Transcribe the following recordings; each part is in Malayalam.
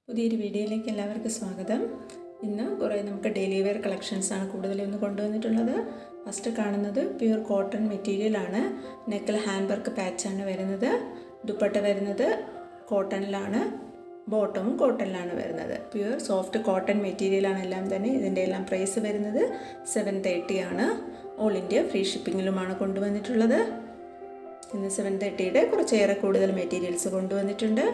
പുതിയൊരു വീഡിയോയിലേക്ക് എല്ലാവർക്കും സ്വാഗതം. ഇന്ന് കുറേ നമുക്ക് ഡെയിലി വെയർ കളക്ഷൻസാണ് കൂടുതലൊന്ന് കൊണ്ടുവന്നിട്ടുള്ളത്. ഫസ്റ്റ് കാണുന്നത് പ്യുർ കോട്ടൺ മെറ്റീരിയലാണ്. നെക്കിൽ ഹാൻഡ് വർക്ക് പാച്ചാണ് വരുന്നത്. ദുപ്പട്ട വരുന്നത് കോട്ടണിലാണ്, ബോട്ടവും കോട്ടണിലാണ് വരുന്നത്. പ്യുർ സോഫ്റ്റ് കോട്ടൺ മെറ്റീരിയലാണ് എല്ലാം തന്നെ. ഇതിൻ്റെ എല്ലാം പ്രൈസ് വരുന്നത് 730 ആണ്. ഓൾ ഇന്ത്യ ഫ്രീ ഷിപ്പിങ്ങിലുമാണ് കൊണ്ടുവന്നിട്ടുള്ളത്. ഇന്ന് 730യുടെ കുറച്ചേറെ കൂടുതൽ മെറ്റീരിയൽസ് കൊണ്ടുവന്നിട്ടുണ്ട്.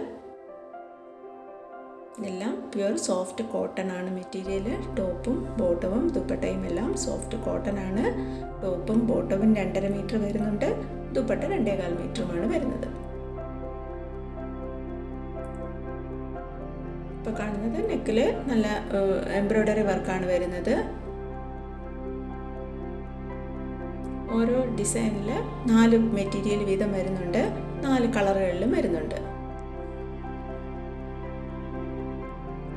ഇതെല്ലാം പ്യുർ സോഫ്റ്റ് കോട്ടൺ ആണ് മെറ്റീരിയൽ. ടോപ്പും ബോട്ടവും ദുപ്പട്ടയും എല്ലാം സോഫ്റ്റ് കോട്ടൺ ആണ്. ടോപ്പും ബോട്ടവും 2.5 മീറ്റർ വരുന്നുണ്ട്. ദുപ്പട്ട 2.25 മീറ്ററുമാണ് വരുന്നത്. ഇപ്പോൾ കാണുന്നത് നെക്കിൽ നല്ല എംബ്രോയ്ഡറി വർക്കാണ് വരുന്നത്. ഓരോ ഡിസൈനിൽ 4 മെറ്റീരിയൽ വീതം വരുന്നുണ്ട്. 4 കളറുകളിലും വരുന്നുണ്ട്.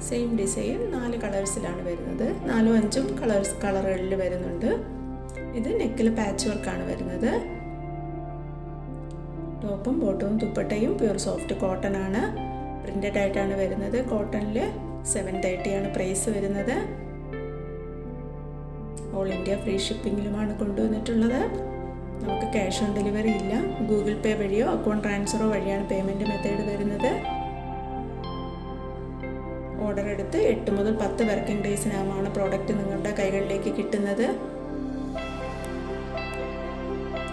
സെയിം ഡിസൈൻ 4 കളേഴ്സിലാണ് വരുന്നത്. 4ഉം 5ഉം കളറുകളിൽ വരുന്നുണ്ട്. ഇത് നെക്കിൽ പാച്ച് വർക്കാണ് വരുന്നത്. ടോപ്പും ബോട്ടവും ദുപ്പട്ടയും പ്യുർ സോഫ്റ്റ് കോട്ടൺ ആണ്. പ്രിന്റഡ് ആയിട്ടാണ് വരുന്നത്. കോട്ടണിൽ 730 ആണ് പ്രൈസ് വരുന്നത്. ഓൾ ഇന്ത്യ ഫ്രീ ഷിപ്പിങ്ങിലുമാണ് കൊണ്ടുവന്നിട്ടുള്ളത്. നമുക്ക് ക്യാഷ് ഓൺ ഡെലിവറി ഇല്ല. ഗൂഗിൾ പേ വഴിയോ അക്കൗണ്ട് ട്രാൻസ്ഫറോ വഴിയാണ് പേയ്മെൻറ്റ് മെത്തേഡ് വരുന്നത്. ഓർഡർ എടുത്ത് 8 മുതൽ 10 വർക്കിംഗ് ഡേയ്സിനകമാണ് പ്രോഡക്റ്റ് നിങ്ങളുടെ കൈകളിലേക്ക് കിട്ടുന്നത്.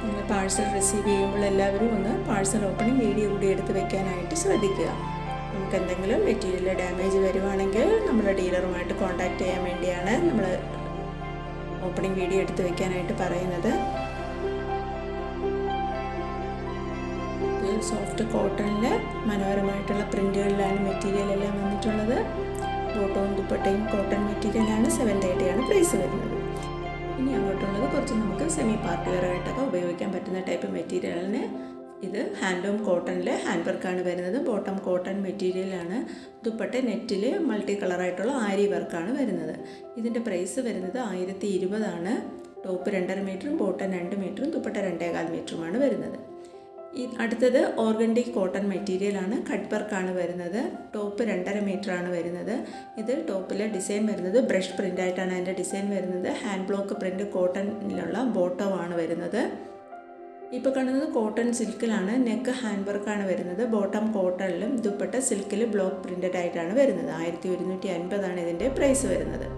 നിങ്ങൾ പാഴ്സൽ റിസീവ് ചെയ്യുമ്പോൾ എല്ലാവരും ഒന്ന് പാഴ്സൽ ഓപ്പണിംഗ് വീഡിയോ കൂടി എടുത്ത് വെക്കാനായിട്ട് ശ്രദ്ധിക്കുക. നമുക്ക് എന്തെങ്കിലും മെറ്റീരിയൽ ഡാമേജ് വരുവാണെങ്കിൽ നമ്മുടെ ഡീലറുമായിട്ട് കോൺടാക്റ്റ് ചെയ്യാൻ വേണ്ടിയാണ് നമ്മൾ ഓപ്പണിംഗ് വീഡിയോ എടുത്ത് വെക്കാനായിട്ട് പറയുന്നത്. സോഫ്റ്റ് കോട്ടണിൽ മനോഹരമായിട്ടുള്ള പ്രിന്റുകളിലാണ് മെറ്റീരിയൽ എല്ലാം വന്നിട്ടുള്ളത്. ബോട്ടവും ദുപ്പട്ടയും കോട്ടൺ മെറ്റീരിയലാണ്. 730 ആണ് പ്രൈസ് വരുന്നത്. ഇനി അങ്ങോട്ടുള്ളത് കുറച്ച് നമുക്ക് സെമി പാർട്ടി വെയർ ആയിട്ടൊക്കെ ഉപയോഗിക്കാൻ പറ്റുന്ന ടൈപ്പ് മെറ്റീരിയലിന്. ഇത് ഹാൻഡ്ലൂം കോട്ടണിൽ ഹാൻഡ് വർക്കാണ് വരുന്നത്. ബോട്ടം കോട്ടൺ മെറ്റീരിയലാണ്. ദുപ്പട്ട നെറ്റിൽ മൾട്ടി കളറായിട്ടുള്ള ആരി വർക്കാണ് വരുന്നത്. ഇതിൻ്റെ പ്രൈസ് വരുന്നത് 1020 ആണ്. ടോപ്പ് 2.5 മീറ്ററും ബോട്ടം 2 മീറ്ററും ദുപ്പട്ട 2.25 മീറ്ററുമാണ് വരുന്നത്. അടുത്തത് ഓർഗൻഡി കോട്ടൺ മെറ്റീരിയലാണ്. കട്ട് വർക്കാണ് വരുന്നത്. ടോപ്പ് 2.5 മീറ്റർ ആണ് വരുന്നത്. ഇത് ടോപ്പിലെ ഡിസൈൻ വരുന്നത് ബ്രഷ് പ്രിൻ്റ് ആയിട്ടാണ് അതിൻ്റെ ഡിസൈൻ വരുന്നത്. ഹാൻഡ് ബ്ലോക്ക് പ്രിൻ്റ് കോട്ടണിലുള്ള ബോട്ടമാണ് വരുന്നത്. ഇപ്പോൾ കാണുന്നത് കോട്ടൺ സിൽക്കിലാണ്. നെക്ക് ഹാൻഡ് വർക്കാണ് വരുന്നത്. ബോട്ടം കോട്ടണിലും ദുപ്പട്ട സിൽക്കിൽ ബ്ലോക്ക് പ്രിൻ്റഡ് ആയിട്ടാണ് വരുന്നത്. 1150 ആണ് ഇതിൻ്റെ പ്രൈസ് വരുന്നത്.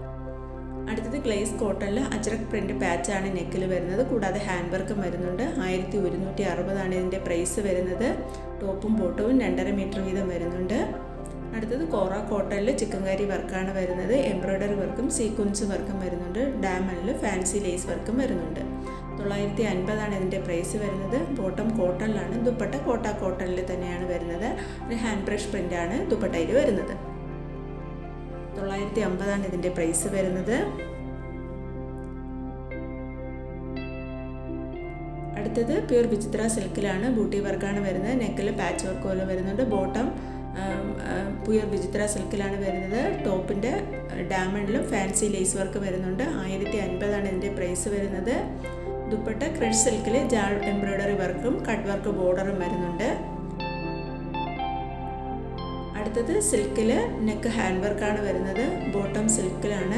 അടുത്തത് ഗ്ലേസ് കോട്ടണിൽ അജ്രക് പ്രിൻ്റ് പാച്ചാണ് നെക്കിൽ വരുന്നത്. കൂടാതെ ഹാൻഡ് വർക്കും വരുന്നുണ്ട്. 1160 ആണ് ഇതിൻ്റെ പ്രൈസ് വരുന്നത്. ടോപ്പും ബോട്ടവും 2.5 മീറ്റർ വീതം വരുന്നുണ്ട്. അടുത്തത് കോറ കോട്ടണിൽ ചിക്കൻകാരി വർക്കാണ് വരുന്നത്. എംബ്രോയ്ഡറി വർക്കും സീക്വൻസ് വർക്കും വരുന്നുണ്ട്. ഡയമണ്ടിൽ ഫാൻസി ലേസ് വർക്കും വരുന്നുണ്ട്. 950 ആണ് ഇതിൻ്റെ പ്രൈസ് വരുന്നത്. ബോട്ടം കോട്ടണിലാണ്. ദുപ്പട്ട കോട്ടണിൽ തന്നെയാണ് വരുന്നത്. ഒരു ഹാൻഡ് ബ്രഷ് പ്രിൻ്റാണ് ദുപ്പട്ടയിൽ വരുന്നത്. 950 ആണ് ഇതിൻ്റെ പ്രൈസ് വരുന്നത്. അടുത്തത് പ്യുർ വിചിത്ര സിൽക്കിലാണ്. ബൂട്ടി വർക്കാണ് വരുന്നത്. നെക്കിൽ പാച്ച് വർക്ക് പോലെ വരുന്നുണ്ട്. ബോട്ടം പ്യുർ വിചിത്ര സിൽക്കിലാണ് വരുന്നത്. ടോപ്പിൻ്റെ ഡയമണ്ടിലും ഫാൻസി ലേസ് വർക്ക് വരുന്നുണ്ട്. 1050 ആണ് ഇതിൻ്റെ പ്രൈസ് വരുന്നത്. ദുപ്പട്ട ക്രഷ് സിൽക്കിൽ ജാൾ എംബ്രോയ്ഡറി വർക്കും കട്ട് വർക്ക് ബോർഡറും വരുന്നുണ്ട്. അടുത്തത് സിൽക്കിൽ നെക്ക് ഹാൻഡ് വർക്കാണ് വരുന്നത്. ബോട്ടം സിൽക്കിലാണ്.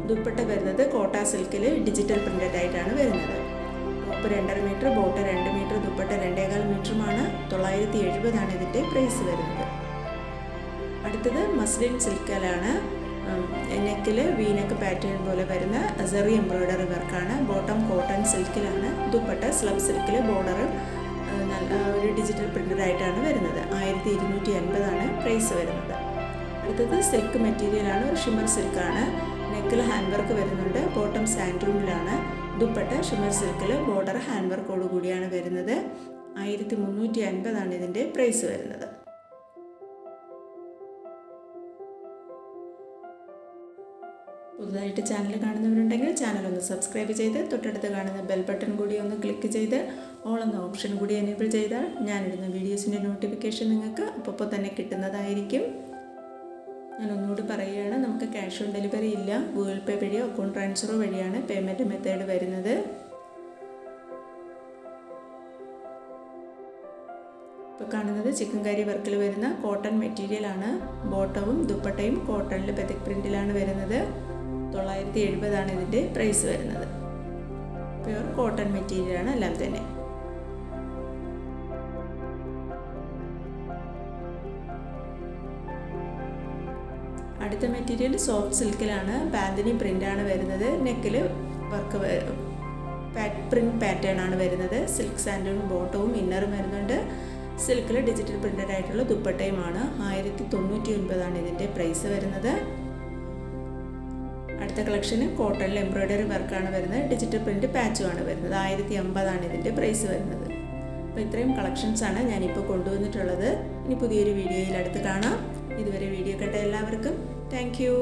ദുപ്പട്ട വരുന്നത് കോട്ട സിൽക്കിൽ ഡിജിറ്റൽ പ്രിൻ്റഡ് ആയിട്ടാണ് വരുന്നത്. Top 2.5 metre, bottom 2 metre, dupatta 2.25 മീറ്ററുമാണ്. 970 ആണ് ഇതിൻ്റെ പ്രൈസ് വരുന്നത്. അടുത്തത് മസ്ലിൻ സിൽക്കിലാണ്. നെക്കിൽ വീനക്ക് പാറ്റേൺ പോലെ വരുന്ന സെറി എംബ്രോയ്ഡറി വർക്കാണ്. ബോട്ടം കോട്ടൺ സിൽക്കിലാണ്. ദുപ്പട്ട സ്ലബ് സിൽക്കിൽ ബോർഡറും ഒരു ഡിജിറ്റൽ പ്രിൻ്റഡ് ആയിട്ടാണ് വരുന്നത്. 1250 ആണ് പ്രൈസ് വരുന്നത്. അടുത്തത് സിൽക്ക് മെറ്റീരിയലാണ്. ഒരു ഷിമ്മർ സിൽക്കാണ്. നെക്കിൽ ഹാൻഡ് വർക്ക് വരുന്നുണ്ട്. ബോട്ടം സാൻഡൂണിലാണ്. ദുപ്പട്ട ഷിമ്മർ സിൽക്കിൽ ബോർഡർ ഹാൻഡ് വർക്കോട് കൂടിയാണ് വരുന്നത്. 1350 ആണ് ഇതിൻ്റെ പ്രൈസ് വരുന്നത്. പുതുതായിട്ട് ചാനൽ കാണുന്നവരുണ്ടെങ്കിൽ ചാനൽ ഒന്ന് സബ്സ്ക്രൈബ് ചെയ്ത് തൊട്ടടുത്ത് കാണുന്ന ബെൽ ബട്ടൺ കൂടി ഒന്ന് ക്ലിക്ക് ചെയ്ത് ഓൾ എന്ന ഓപ്ഷൻ കൂടി എനേബിൾ ചെയ്താൽ ഞാനിടുന്ന വീഡിയോസിൻ്റെ നോട്ടിഫിക്കേഷൻ നിങ്ങൾക്ക് അപ്പോൾ തന്നെ കിട്ടുന്നതായിരിക്കും. ഞാൻ ഒന്നുകൂടി പറയുകയാണ്, നമുക്ക് ക്യാഷ് ഓൺ ഡെലിവറി ഇല്ല. ഗൂഗിൾ പേ വഴിയോ അക്കൗണ്ട് ട്രാൻസ്ഫറോ വഴിയാണ് പേയ്മെൻറ്റ് മെത്തേഡ് വരുന്നത്. ഇപ്പോൾ കാണുന്നത് ചിക്കൻ കറി വർക്കിൽ വരുന്ന കോട്ടൺ മെറ്റീരിയലാണ്. ബോട്ടവും ദുപ്പട്ടയും കോട്ടണിൽ ബെതിക് പ്രിൻറ്റിലാണ് വരുന്നത്. 970 ഇതിൻ്റെ പ്രൈസ് വരുന്നത്. പ്യുവർ കോട്ടൺ മെറ്റീരിയലാണ് എല്ലാം തന്നെ. അടുത്ത മെറ്റീരിയൽ സോഫ്റ്റ് സിൽക്കിലാണ്. ബാന്തിനി പ്രിൻ്റാണ് വരുന്നത്. നെക്കിൽ വർക്ക് പ്രിൻറ്റ് പാറ്റേൺ ആണ് വരുന്നത്. സിൽക്ക് സാൻഡും ബോട്ടവും ഇന്നറും വരുന്നുണ്ട്. സിൽക്കിൽ ഡിജിറ്റൽ പ്രിൻ്റഡ് ആയിട്ടുള്ള ദുപ്പട്ടയുമാണ്. 1099 ഇതിൻ്റെ പ്രൈസ് വരുന്നത്. അടുത്ത കളക്ഷന് കോട്ടണിൽ എംബ്രോയ്ഡറി വർക്കാണ് വരുന്നത്. ഡിജിറ്റൽ പ്രിൻറ്റ് പാച്ചുമാണ് വരുന്നത്. 1050 ഇതിൻ്റെ പ്രൈസ് വരുന്നത്. അപ്പോൾ ഇത്രയും കളക്ഷൻസാണ് ഞാനിപ്പോൾ കൊണ്ടുവന്നിട്ടുള്ളത്. ഇനി പുതിയൊരു വീഡിയോയിൽ അടുത്ത് കാണാം. ഇതുവരെ വീഡിയോ കണ്ട എല്ലാവർക്കും താങ്ക് യു.